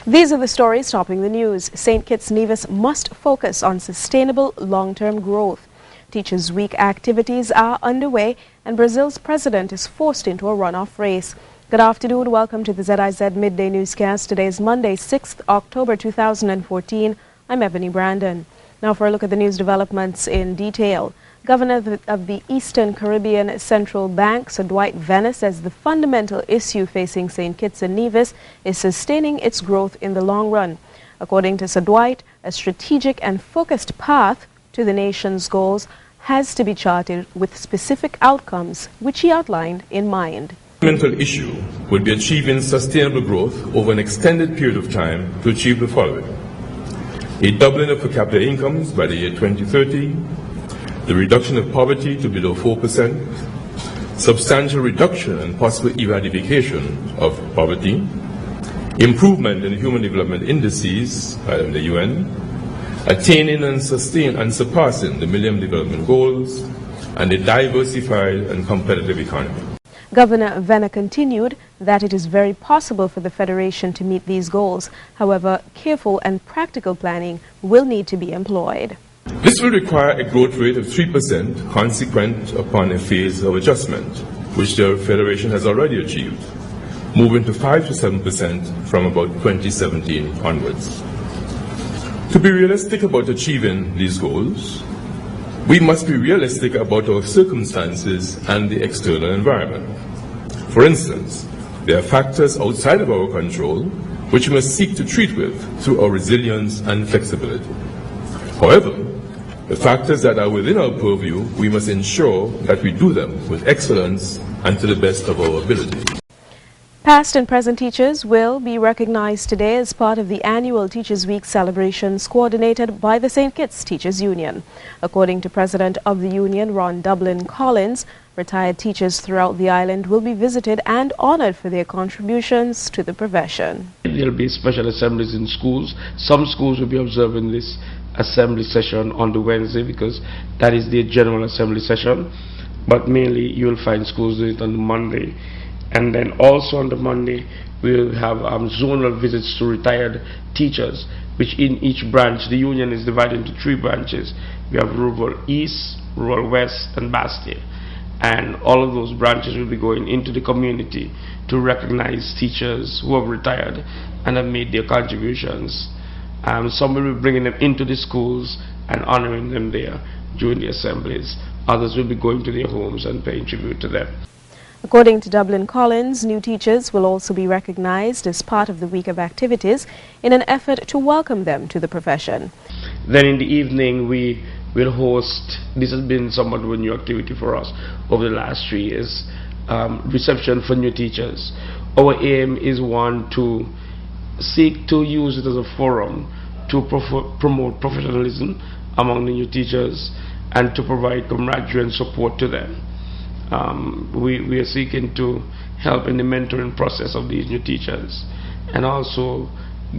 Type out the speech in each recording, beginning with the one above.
These are the stories topping the news. St. Kitts Nevis must focus on sustainable long-term growth. Teachers' Week activities are underway and Brazil's president is forced into a runoff race. Good afternoon. Welcome to the ZIZ Midday newscast. Today is Monday, 6th October 2014. I'm Ebony Brandon. Now for a look at the news developments in detail. Governor of the Eastern Caribbean Central Bank, Sir Dwight Venner, says the fundamental issue facing St. Kitts and Nevis is sustaining its growth in the long run. According to Sir Dwight, a strategic and focused path to the nation's goals has to be charted with specific outcomes, which he outlined in mind. The fundamental issue would be achieving sustainable growth over an extended period of time to achieve the following: a doubling of per capita incomes by the year 2030, the reduction of poverty to below 4%, substantial reduction and possible eradication of poverty, improvement in human development indices by the UN, attaining and surpassing the Millennium Development Goals, and a diversified and competitive economy. Governor Venner continued that it is very possible for the Federation to meet these goals. However, careful and practical planning will need to be employed. This will require a growth rate of 3% consequent upon a phase of adjustment, which the Federation has already achieved, moving to 5 to 7% from about 2017 onwards. To be realistic about achieving these goals, we must be realistic about our circumstances and the external environment. For instance, there are factors outside of our control which we must seek to treat with through our resilience and flexibility. However, the factors that are within our purview, we must ensure that we do them with excellence and to the best of our ability. Past and present teachers will be recognized today as part of the annual Teachers' Week celebrations coordinated by the St. Kitts Teachers Union. According to President of the Union, Ron Dublin Collins, retired teachers throughout the island will be visited and honored for their contributions to the profession. There will be special assemblies in schools. Some schools will be observing this assembly session on the Wednesday because that is the general assembly session, but mainly you will find schools doing it on the Monday. And then also on the Monday we will have zonal visits to retired teachers, which in each branch, the union is divided into 3 branches. We have Rural East, Rural West and Bastia, and all of those branches will be going into the community to recognize teachers who have retired and have made their contributions. Some will be bringing them into the schools and honoring them there during the assemblies. Others will be going to their homes and paying tribute to them. According to Dublin Collins, new teachers will also be recognized as part of the week of activities in an effort to welcome them to the profession. Then in the evening we will host, this has been somewhat of a new activity for us over the last 3 years, reception for new teachers. Our aim is one to seek to use it as a forum to promote professionalism among the new teachers and to provide camaraderie and support to them. We are seeking to help in the mentoring process of these new teachers and also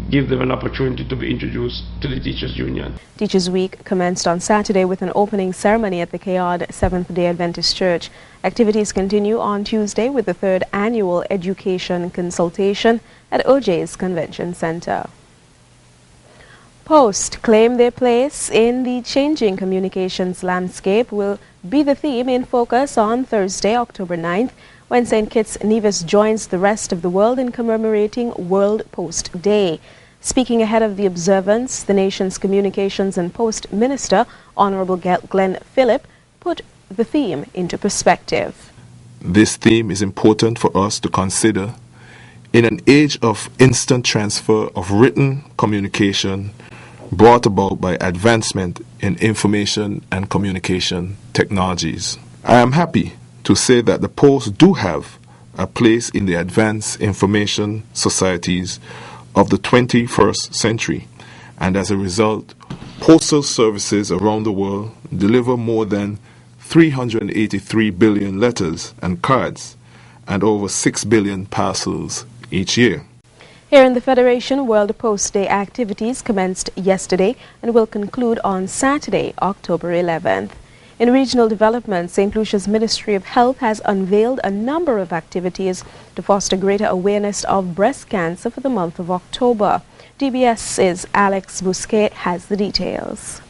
give them an opportunity to be introduced to the Teachers Union. Teachers Week commenced on Saturday with an opening ceremony at the Kayard Seventh-day Adventist Church. Activities continue on Tuesday with the 3rd annual education consultation at OJ's Convention Center. Post claim their place in the changing communications landscape will be the theme in focus on Thursday, October 9th, when St. Kitts Nevis joins the rest of the world in commemorating World Post Day. Speaking ahead of the observance, the nation's Communications and Post Minister, Honorable Glenn Phillip, put the theme into perspective. This theme is important for us to consider in an age of instant transfer of written communication brought about by advancement in information and communication technologies. I am happy to say that the post do have a place in the advanced information societies of the 21st century, and as a result, postal services around the world deliver more than 383 billion letters and cards and over 6 billion parcels each year. Here in the Federation, World Post Day activities commenced yesterday and will conclude on Saturday, October 11th. In regional development, St. Lucia's Ministry of Health has unveiled a number of activities to foster greater awareness of breast cancer for the month of October. DBS's Alex Busquet has the details.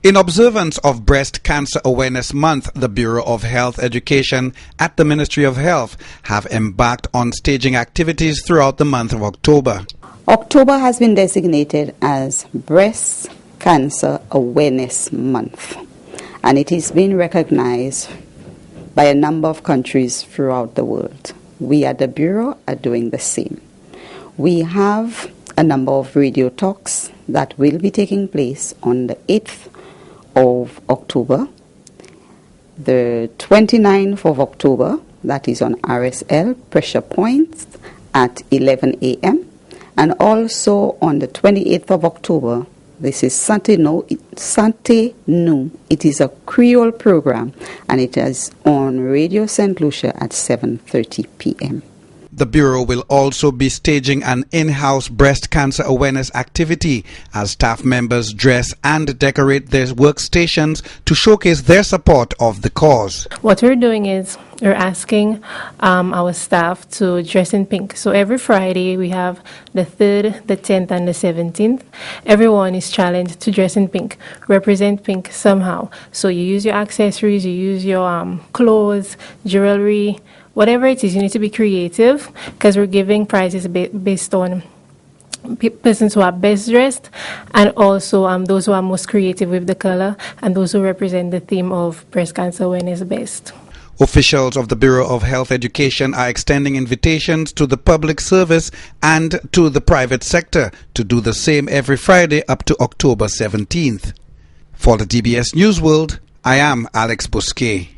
In observance of Breast Cancer Awareness Month, the Bureau of Health Education at the Ministry of Health have embarked on staging activities throughout the month of October. October has been designated as Breast Cancer Awareness Month, and it is being recognized by a number of countries throughout the world. We at the Bureau are doing the same. We have a number of radio talks that will be taking place on the 8th of October, the 29th of October, that is on RSL, Pressure Points, at 11 a.m., and also on the 28th of October, this is Santé Nou. It is a Creole program, and it is on Radio St. Lucia at 7:30 p.m. The Bureau will also be staging an in-house breast cancer awareness activity as staff members dress and decorate their workstations to showcase their support of the cause. What we're doing is we're asking our staff to dress in pink. So every Friday we have the 3rd, the 10th and the 17th. Everyone is challenged to dress in pink, represent pink somehow. So you use your accessories, you use your clothes, jewelry, whatever it is, you need to be creative because we're giving prizes based on persons who are best dressed and also those who are most creative with the color and those who represent the theme of breast cancer awareness best. Officials of the Bureau of Health Education are extending invitations to the public service and to the private sector to do the same every Friday up to October 17th. For the DBS News World, I am Alex Busquet.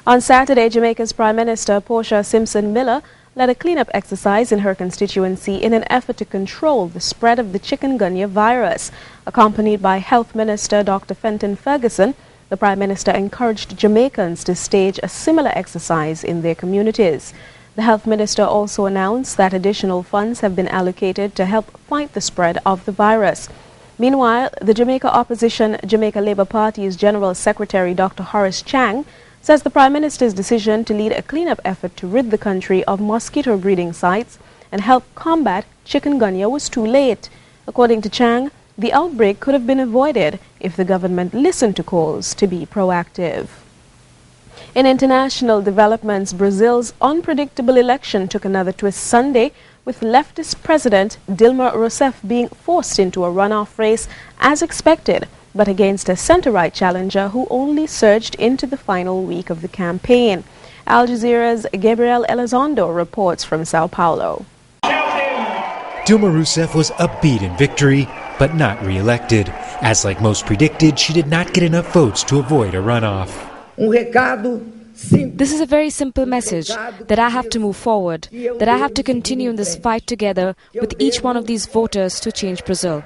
On Saturday, Jamaica's Prime Minister Portia Simpson Miller led a cleanup exercise in her constituency in an effort to control the spread of the chikungunya virus. Accompanied by Health Minister Dr. Fenton Ferguson, the Prime Minister encouraged Jamaicans to stage a similar exercise in their communities. The Health Minister also announced that additional funds have been allocated to help fight the spread of the virus. Meanwhile, the Jamaica Opposition Jamaica Labour Party's General Secretary Dr. Horace Chang says the Prime Minister's decision to lead a cleanup effort to rid the country of mosquito breeding sites and help combat chikungunya was too late. According to Chang, the outbreak could have been avoided if the government listened to calls to be proactive. In international developments, Brazil's unpredictable election took another twist Sunday, with leftist President Dilma Rousseff being forced into a runoff race as expected, but against a center-right challenger who only surged into the final week of the campaign. Al Jazeera's Gabriel Elizondo reports from Sao Paulo. Dilma Rousseff was upbeat in victory, but not re-elected, as like most predicted, she did not get enough votes to avoid a runoff. This is a very simple message, that I have to move forward, that I have to continue in this fight together with each one of these voters to change Brazil.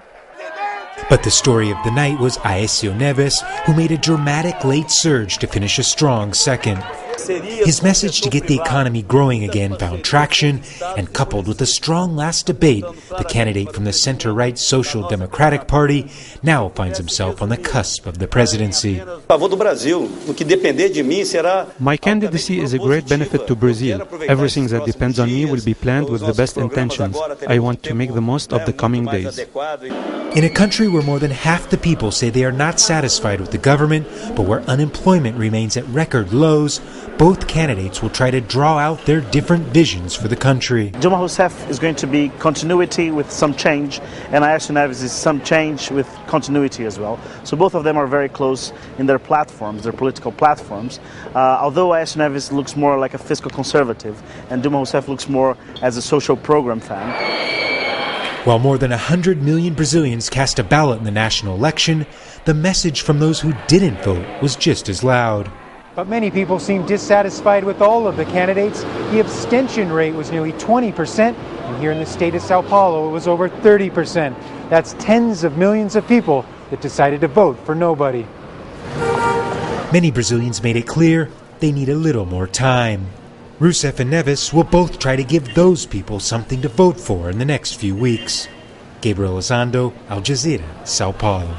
But the story of the night was Aécio Neves, who made a dramatic late surge to finish a strong second. His message to get the economy growing again found traction, and coupled with a strong last debate, the candidate from the center-right Social Democratic Party now finds himself on the cusp of the presidency. My candidacy is a great benefit to Brazil. Everything that depends on me will be planned with the best intentions. I want to make the most of the coming days. In a country where more than half the people say they are not satisfied with the government, but where unemployment remains at record lows, both candidates will try to draw out their different visions for the country. Dilma Rousseff is going to be continuity with some change, and Aécio Neves is some change with continuity as well. So both of them are very close in their platforms, their political platforms. Although Aécio Neves looks more like a fiscal conservative, and Dilma Rousseff looks more as a social program fan. While more than 100 million Brazilians cast a ballot in the national election, the message from those who didn't vote was just as loud. But many people seem dissatisfied with all of the candidates. The abstention rate was nearly 20%, and here in the state of Sao Paulo it was over 30%. That's tens of millions of people that decided to vote for nobody. Many Brazilians made it clear they need a little more time. Rousseff and Neves will both try to give those people something to vote for in the next few weeks. Gabriel Elizondo, Al Jazeera, Sao Paulo.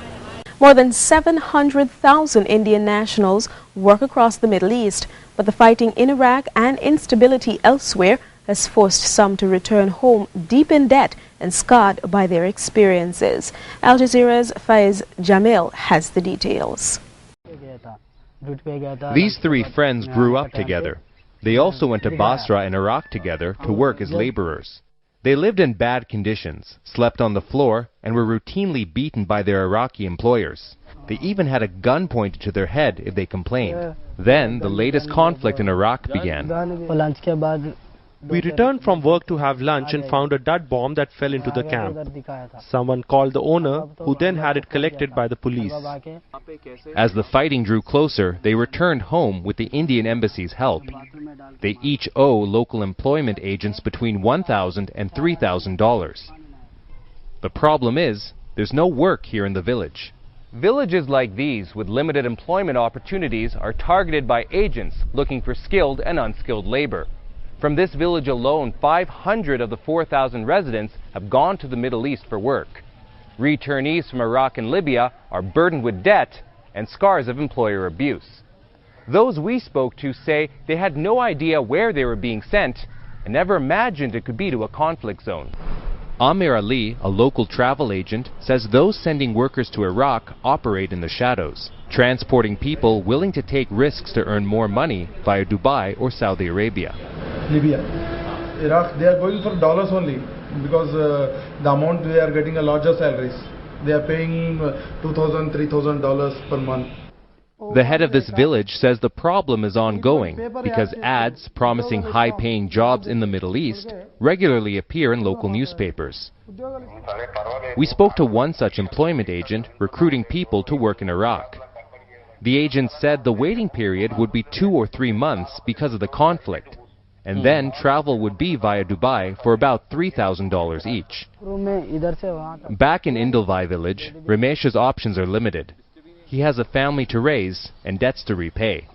More than 700,000 Indian nationals work across the Middle East, but the fighting in Iraq and instability elsewhere has forced some to return home deep in debt and scarred by their experiences. Al Jazeera's Faiz Jamil has the details. These three friends grew up together. They also went to Basra in Iraq together to work as laborers. They lived in bad conditions, slept on the floor, and were routinely beaten by their Iraqi employers. They even had a gun pointed to their head if they complained. Then, the latest conflict in Iraq began. We returned from work to have lunch and found a dud bomb that fell into the camp. Someone called the owner, who then had it collected by the police. As the fighting drew closer, they returned home with the Indian embassy's help. They each owe local employment agents between $1,000 and $3,000. The problem is, there's no work here in the village. Villages like these with limited employment opportunities are targeted by agents looking for skilled and unskilled labor. From this village alone, 500 of the 4,000 residents have gone to the Middle East for work. Returnees from Iraq and Libya are burdened with debt and scars of employer abuse. Those we spoke to say they had no idea where they were being sent and never imagined it could be to a conflict zone. Amir Ali, a local travel agent, says those sending workers to Iraq operate in the shadows, transporting people willing to take risks to earn more money via Dubai or Saudi Arabia. Libya, Iraq, they are going for dollars only because the amount they are getting a larger salaries. They are paying $2,000, $3,000 per month. The head of this village says the problem is ongoing because ads promising high-paying jobs in the Middle East regularly appear in local newspapers. We spoke to one such employment agent recruiting people to work in Iraq. The agent said the waiting period would be 2 or 3 months because of the conflict, and then travel would be via Dubai for about $3,000 each. Back in Indalvai village, Ramesh's options are limited. He has a family to raise and debts to repay.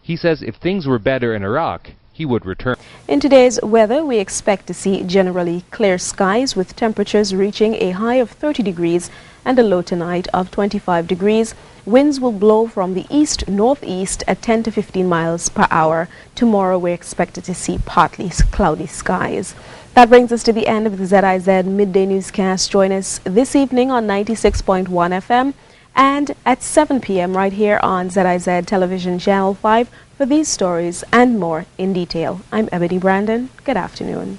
He says if things were better in Iraq, he would return. In today's weather, we expect to see generally clear skies with temperatures reaching a high of 30 degrees and a low tonight of 25 degrees. Winds will blow from the east-northeast at 10 to 15 miles per hour. Tomorrow, we're expected to see partly cloudy skies. That brings us to the end of the ZIZ Midday Newscast. Join us this evening on 96.1 FM. And at 7 p.m. right here on ZIZ Television Channel 5 for these stories and more in detail. I'm Ebony Brandon. Good afternoon.